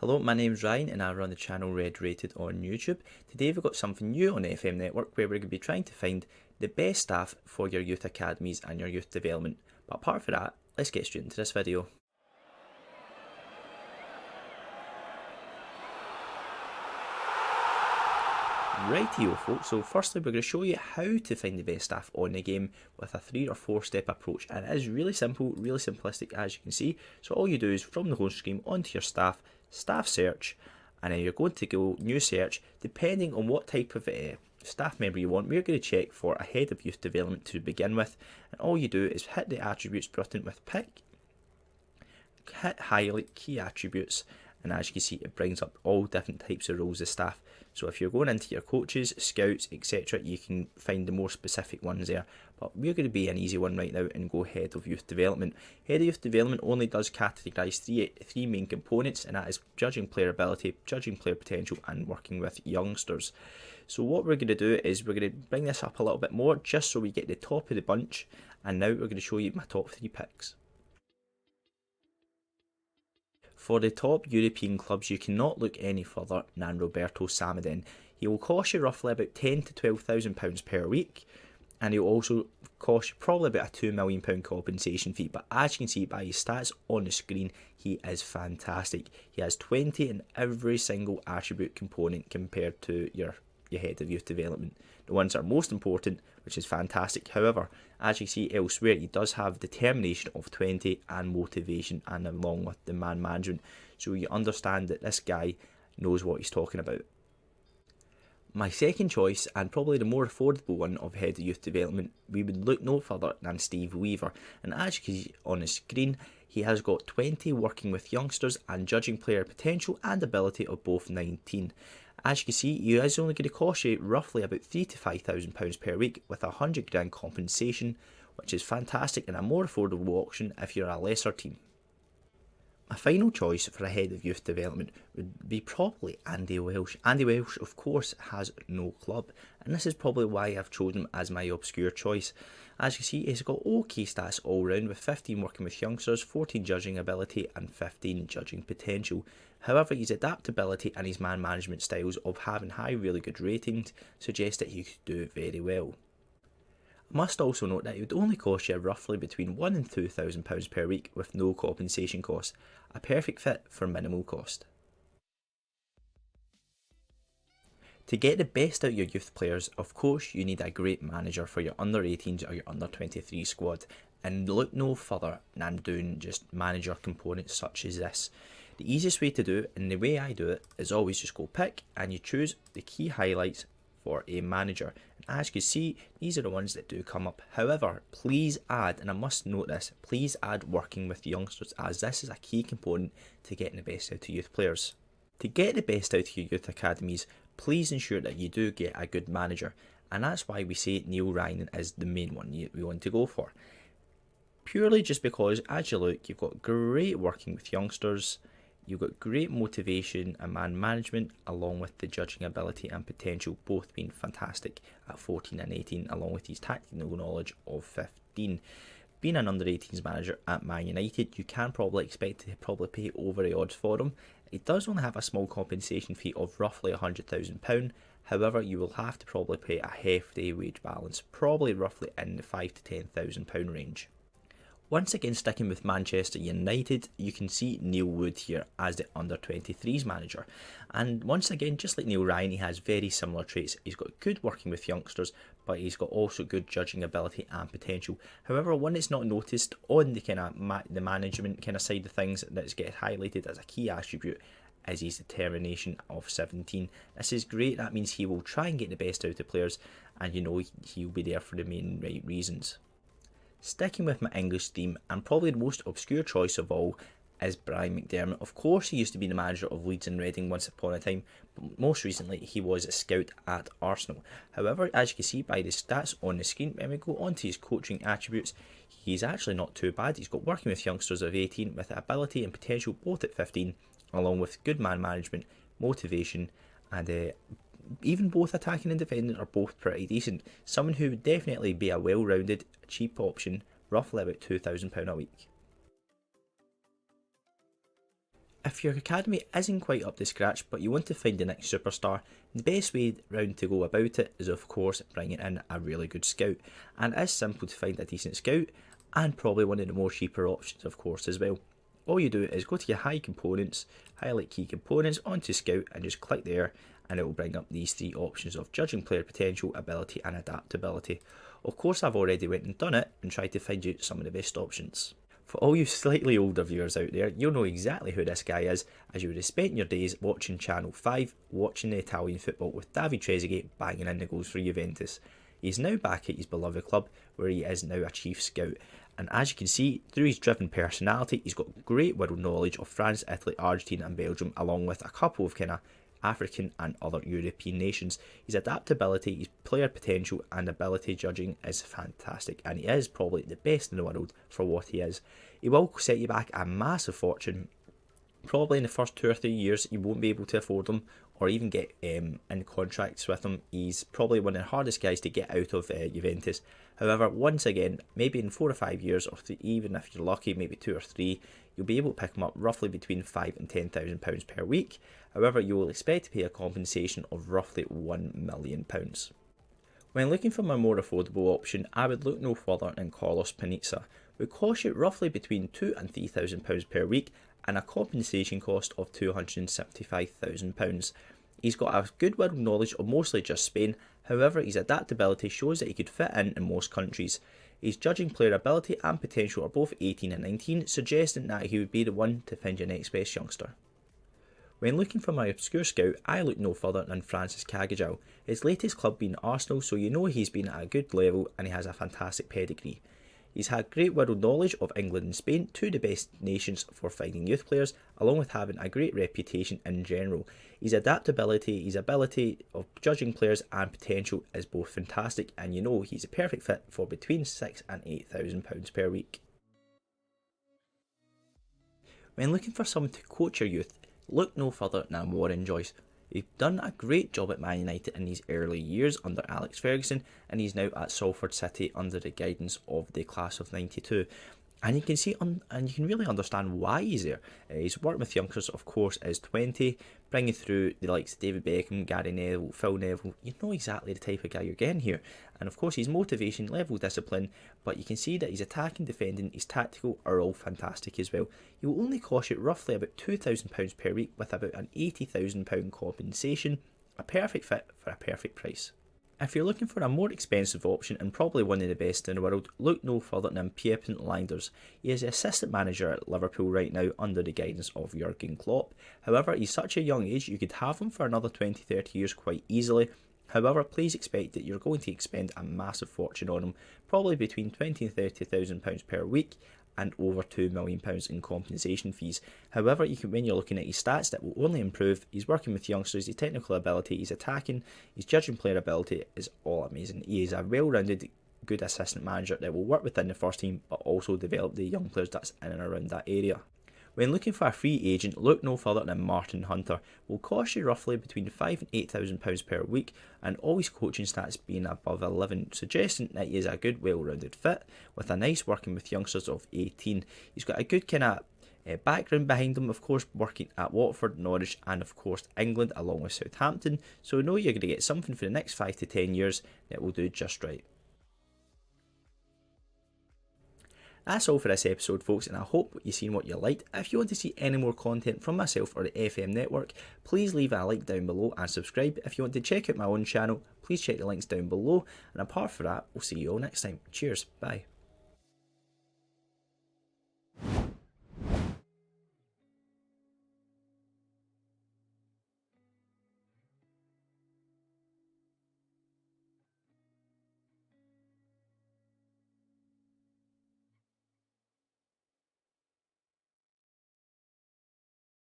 Hello, my name's Ryan and I run the channel RedRated on YouTube. Today we've got something new on the FM network where we're going to be trying to find the best staff for your youth academies and your youth development. But apart from that, let's get straight into this video. Rightio folks, so firstly we're going to show you how to find the best staff on the game with a 3 or 4 step approach, and it is really simple, really simplistic as you can see. So all you do is from the home screen onto your staff search, and then you're going to go new search. Depending on what type of staff member you want, we're going to check for a head of youth development to begin with, and all you do is hit the attributes button with pick, hit highlight key attributes, and as you can see it brings up all different types of roles of staff. So if you're going into your coaches, scouts, etc., you can find the more specific ones there, but we're going to be an easy one right now and go head of youth development. Head of youth development only does categorise three main components, and that is judging player ability, judging player potential, and working with youngsters. So what we're going to do is we're going to bring this up a little bit more just so we get the top of the bunch, and now we're going to show you my top 3 picks. For the top European clubs, you cannot look any further than Roberto Samadin. He will cost you roughly about £10,000 to £12,000 per week, and he'll also cost you probably about a £2 million compensation fee. But as you can see by his stats on the screen, he is fantastic. He has 20 in every single attribute component compared to your head of youth development. The ones that are most important, which is fantastic. However, as you see elsewhere, he does have determination of 20 and motivation, and along with the man management. So you understand that this guy knows what he's talking about. My second choice, and probably the more affordable one of head of youth development, we would look no further than Steve Weaver. And as you can see on the screen, he has got 20 working with youngsters and judging player potential and ability of both 19. As you can see, he is only going to cost you roughly about £3,000 to £5,000 per week with a £100,000 compensation, which is fantastic and a more affordable option if you're a lesser team. My final choice for a head of youth development would be probably Andy Welsh. Andy Welsh, of course, has no club, and this is probably why I've chosen him as my obscure choice. As you can see, he's got okay stats all round, with 15 working with youngsters, 14 judging ability and 15 judging potential. However, his adaptability and his man management styles of having high really good ratings suggest that he could do very well. I must also note that it would only cost you roughly between £1,000 and £2,000 per week with no compensation costs, a perfect fit for minimal cost. To get the best out of your youth players, of course you need a great manager for your under 18s or your under 23 squad, and look no further than doing just manager components such as this. The easiest way to do it, and the way I do it, is always just go pick and you choose the key highlights for a manager. And as you can see, these are the ones that do come up. However, please add, and I must note this, please add working with youngsters, as this is a key component to getting the best out of youth players. To get the best out of your youth academies, please ensure that you do get a good manager, and that's why we say Neil Ryan is the main one we want to go for. Purely just because as you look, you've got great working with youngsters, you've got great motivation and man management, along with the judging ability and potential both being fantastic at 14 and 18, along with his tactical knowledge of 15. Being an under 18s manager at Man United, you can probably expect to probably pay over the odds for him. It does only have a small compensation fee of roughly £100,000. However, you will have to probably pay a hefty wage balance, probably roughly in the £5,000 to £10,000 range. Once again, sticking with Manchester United, you can see Neil Wood here as the under-23s manager. And once again, just like Neil Ryan, he has very similar traits. He's got good working with youngsters, but he's got also good judging ability and potential. However, one that's not noticed on the kind of the management kind of side of things that's get highlighted as a key attribute is his determination of 17. This is great. That means he will try and get the best out of players, and you know he'll be there for the main right reasons. Sticking with my English theme, and probably the most obscure choice of all, is Brian McDermott. Of course, he used to be the manager of Leeds and Reading once upon a time, but most recently he was a scout at Arsenal. However, as you can see by the stats on the screen, when we go on to his coaching attributes, he's actually not too bad. He's got working with youngsters of 18 with ability and potential both at 15, along with good man management, motivation, and even both attacking and defending are both pretty decent. Someone who would definitely be a well-rounded, cheap option, roughly about £2,000 a week. If your academy isn't quite up to scratch but you want to find the next superstar, the best way round to go about it is of course bringing in a really good scout, and it is simple to find a decent scout and probably one of the more cheaper options of course as well. All you do is go to your highlight key components onto scout and just click there, and it will bring up these three options of judging player potential, ability and adaptability. Of course I've already went and done it and tried to find you some of the best options. For all you slightly older viewers out there, you'll know exactly who this guy is, as you would have spent your days watching Channel 5, watching the Italian football with David Trezeguet banging in the goals for Juventus. He is now back at his beloved club, where he is now a chief scout, and as you can see, through his driven personality, he's got great world knowledge of France, Italy, Argentina and Belgium, along with a couple of kind of African and other European nations. His adaptability, his player potential and ability judging is fantastic, and he is probably the best in the world for what he is. He will set you back a massive fortune. Probably in the first 2 or 3 years you won't be able to afford him or even get in contracts with him. He's probably one of the hardest guys to get out of Juventus. However, once again, maybe in 4 or 5 years, or even if you're lucky, maybe 2 or 3, you'll be able to pick him up roughly between £5,000 and £10,000 per week. However, you will expect to pay a compensation of roughly £1 million. When looking for my more affordable option, I would look no further than Carlos Panizza, who costs you roughly between £2,000 and £3,000 per week and a compensation cost of £275,000. He's got a good world knowledge of mostly just Spain, however his adaptability shows that he could fit in most countries. His judging player ability and potential are both 18 and 19, suggesting that he would be the one to find your next best youngster. When looking for my obscure scout, I look no further than Francis Cagajal, his latest club being Arsenal, so you know he's been at a good level and he has a fantastic pedigree. He's had great world knowledge of England and Spain, two of the best nations for finding youth players, along with having a great reputation in general. His adaptability, his ability of judging players and potential is both fantastic, and you know he's a perfect fit for between £6,000 and £8,000 per week. When looking for someone to coach your youth, look no further than Warren Joyce. He's done a great job at Man United in his early years under Alex Ferguson, and he's now at Salford City under the guidance of the class of '92. And you can see and you can really understand why he's there. He's worked with youngsters, of course, as 20, bringing through the likes of David Beckham, Gary Neville, Phil Neville. You know exactly the type of guy you're getting here. And of course, his motivation, level, discipline, but you can see that his attacking, defending, his tactical are all fantastic as well. He will only cost you roughly about £2,000 per week with about an £80,000 compensation. A perfect fit for a perfect price. If you're looking for a more expensive option and probably one of the best in the world, look no further than Piepen Leinders. He is the assistant manager at Liverpool right now under the guidance of Jurgen Klopp. However, he's such a young age, you could have him for another 20-30 years quite easily. However, please expect that you're going to expend a massive fortune on him, probably between £20,000 and £30,000 per week, and over £2 million in compensation fees. However, when you're looking at his stats, that will only improve. He's working with youngsters, his technical ability, his attacking, his judging player ability is all amazing. He is a well-rounded, good assistant manager that will work within the first team, but also develop the young players that's in and around that area. When looking for a free agent, look no further than Martin Hunter. Will cost you roughly between £5,000 and £8,000 per week, and all his coaching stats being above 11, suggesting that he is a good, well-rounded fit with a nice working with youngsters of 18. He's got a good kind of background behind him, of course, working at Watford, Norwich, and of course England, along with Southampton. So we know you're going to get something for the next 5 to 10 years that will do just right. That's all for this episode, folks, and I hope you've seen what you liked. If you want to see any more content from myself or the FM network, please leave a like down below and subscribe. If you want to check out my own channel, please check the links down below. And apart from that, we'll see you all next time. Cheers, bye.